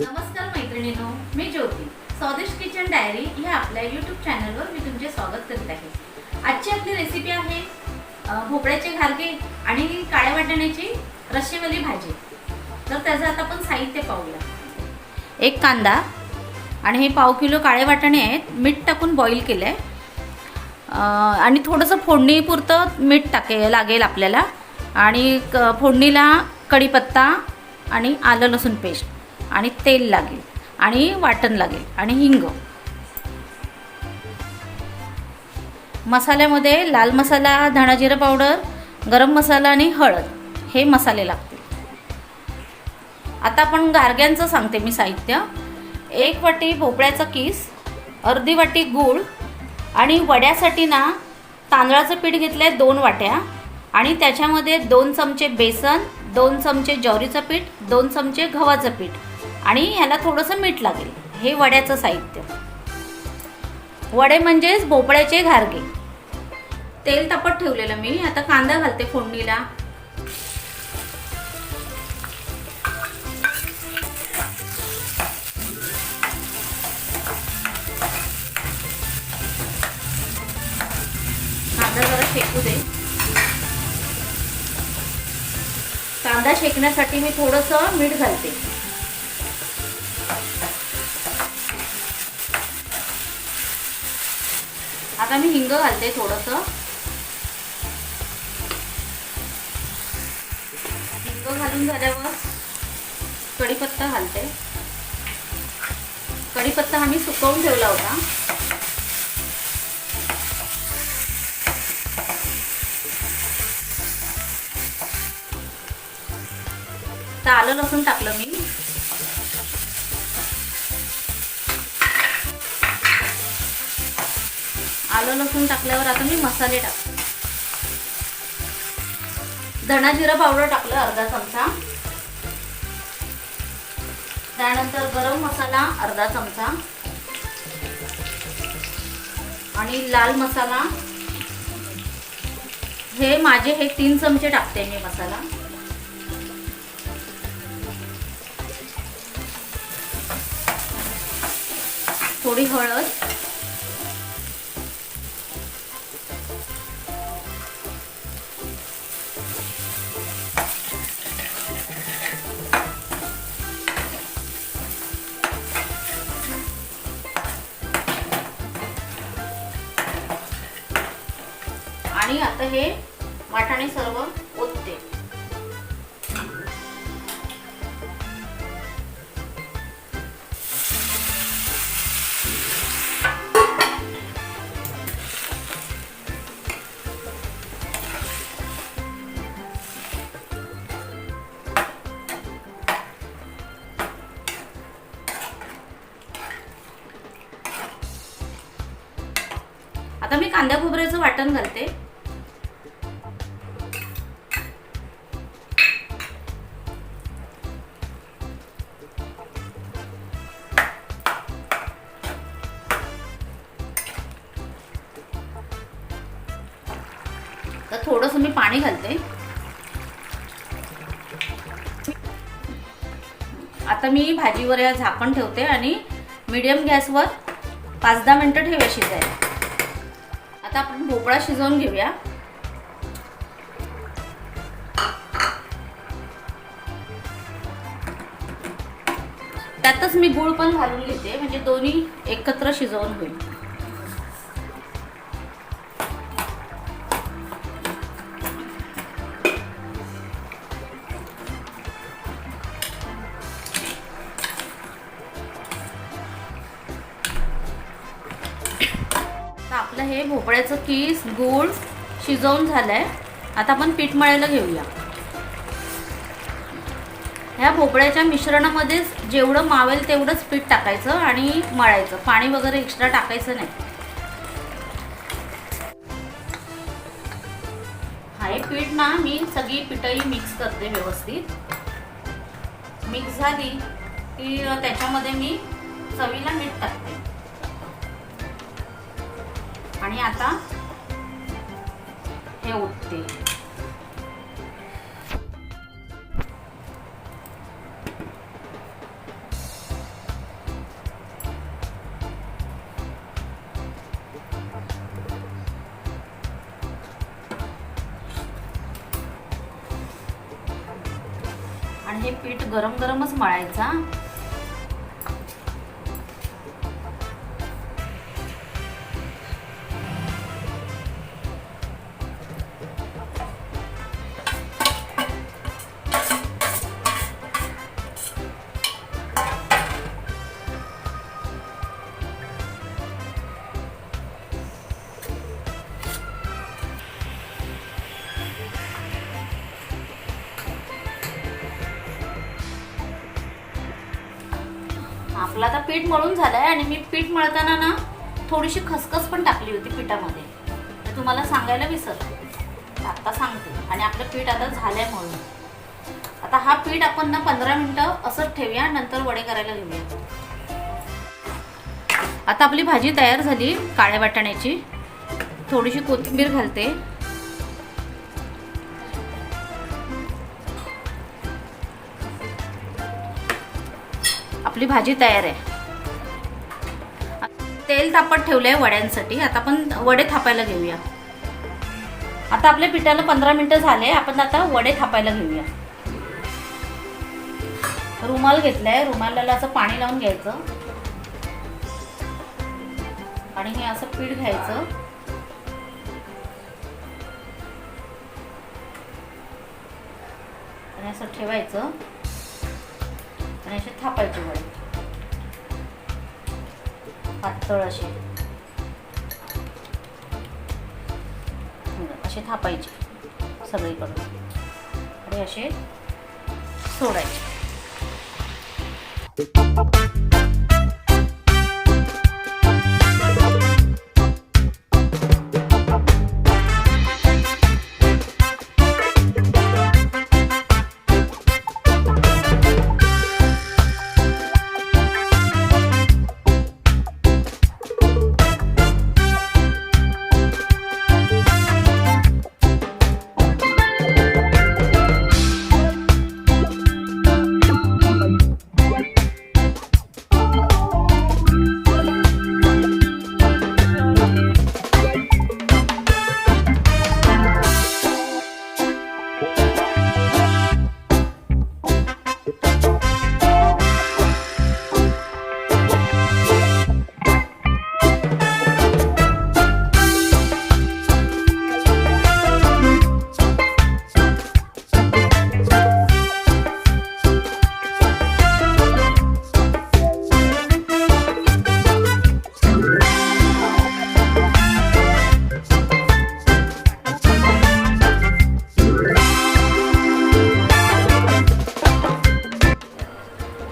नमस्कार मैत्रिणींनो, मी ज्योती. स्वादिष्ट किचन डायरी ह्या आपल्या यूट्यूब चॅनलवर मी तुमचे स्वागत करीत आहे. आजची आपली रेसिपी आहे भोपळ्याचे घारगे आणि काळ्या वाटाण्याची रस्सेवाली भाजी. तर त्याचं आता आपण साहित्य पाहूया. एक कांदा आणि हे पाव किलो काळे वाटाणे आहेत. मीठ टाकून बॉईल केलं आहे आणि थोडंसं फोडणीपुरतं मीठ लागेल आपल्याला. आणि फोडणीला कढीपत्ता आणि आलं लसूण पेस्ट आणि तेल लागेल आणि वाटण लागेल आणि हिंग. मसाल्यामध्ये लाल मसाला, धणा जिरा पावडर, गरम मसाला आणि हळद हे मसाले लागतील. आता आपण गारग्यांचं सांगते मी साहित्य. 1 वाटी भोपळ्याचा किस, अर्धी वाटी गूळ आणि वड्यासाठी ना तांदळाचं पीठ घेतलं आहे 2 वाट्या आणि त्याच्यामध्ये 2 चमचे बेसन, 2 चमचे ज्वारीचं पीठ, 2 चमचे गव्हाचं पीठ आणि ह्याला थोडंसं मीठ लागेल. हे वड्याचं साहित्य. वडे म्हणजेच भोपळ्याचे घारगे. तेल तापत ठेवलेलं मी. आता कांदा घालते फोडणीला. कांदा जरा शेकू दे. कांदा शेकण्यासाठी मी थोडंसं मीठ घालते. आता मी हिंग घालते थोडंसं. हिंग घालून झाल्यावर कढीपत्ता घालते. कढीपत्ता आम्ही सुकवून ठेवला होता. तर आलं लसूण टाकलं मी. आलं लसूण टाकल्यावर आता मी मसाले टाकते. धणा जिरा पावडर टाकलं अर्धा चमचा. त्यानंतर गरम मसाला अर्धा चमचा आणि लाल मसाला हे माझे 3 चमचे टाकते मी मसाला. थोडी हळद, आणि आता हे वाटाणे सर्व ओतते. आता मी कांदा खोबऱ्याचं वाटण घालते. तर थोडंसं मी पाणी घालते. आता मी भाजीवर या झाकण ठेवते आणि मीडियम गॅसवर 5-10 मिनिटं ठेवूया शिजायला. आता आपण भोपळा शिजवून घेऊया. त्यातच मी गूळ पण घालून घेते म्हणजे दोन्ही एकत्र शिजवून होईल. आपलं हे भोपळ्याचं किस गूळ शिजवून झालंय. आता आपण पीठ मळायला घेऊया. ह्या भोपळ्याच्या मिश्रणामध्ये जेवढं मावेल तेवढंच पीठ टाकायचं आणि मळायचं. पाणी वगैरे एक्स्ट्रा टाकायचं नाही. हे पीठ ना मी सगळी पिठही मिक्स करते व्यवस्थित. मिक्स झाली की त्याच्यामध्ये मी चवीला मीठ टाकते. आणि आता हे ओतते. आणि हे पीठ गरम गरमच मळायचा. आपलं आता पीठ मळून झालंय आणि मी पीठ मळताना ना थोडीशी खसखस पण टाकली होती पिठामध्ये. ते तुम्हाला सांगायला विसरले, आता सांगते. आणि आपलं पीठ आता झालंय मळून. आता हा पीठ आपण ना 15 मिनिटं असंच ठेवूया, नंतर वडे करायला घेऊया. आता आपली भाजी तयार झाली काळ्या वाटाण्याची. थोडीशी कोथिंबीर घालते. आपली भाजी तयार आहे. तेल तापत ठेवलंय वड्यांसाठी. आता आपण वडे थापायला घेऊया. आता आपल्या पिठाला 15 मिनिटं झाले. आपण आता वडे थापायला घेऊया. रुमाल घेतलाय. रुमालाला असं पाणी लावून घ्यायचं आणि हे असं पीठ घ्यायचं आणि असं ठेवायचं आणि असे थापायचे वडे पातळ असे थापायचे सगळीकडून आणि असे सोडायचे.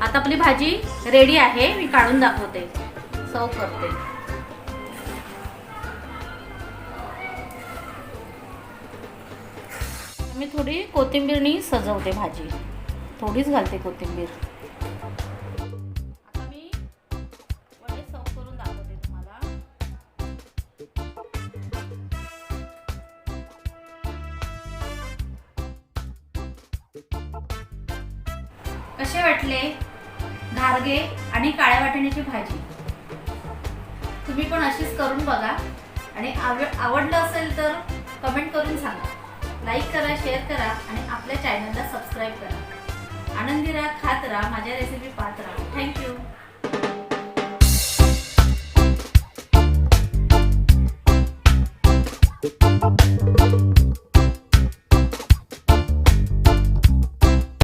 आता आपली भाजी रेडी आहे. मी काढून दाखवते, सर्व करते. मी थोडी कोथिंबीरनी सजवते भाजी. थोडीच घालते कोथिंबीर. आता मी वडे सर्व करून दाखवते तुम्हाला. कसे वाटले घारगे आणि काळ्या वाटाण्याची भाजी? तुम्ही पण अशीच करून बघा आणि आवडलं असेल तर कमेंट करून सांगा. लाईक करा, शेअर करा आणि आपल्या चॅनलला सबस्क्राईब करा. आनंदी राहा, खात राहा, माझ्या रेसिपी पाहत राहा. थँक्यू.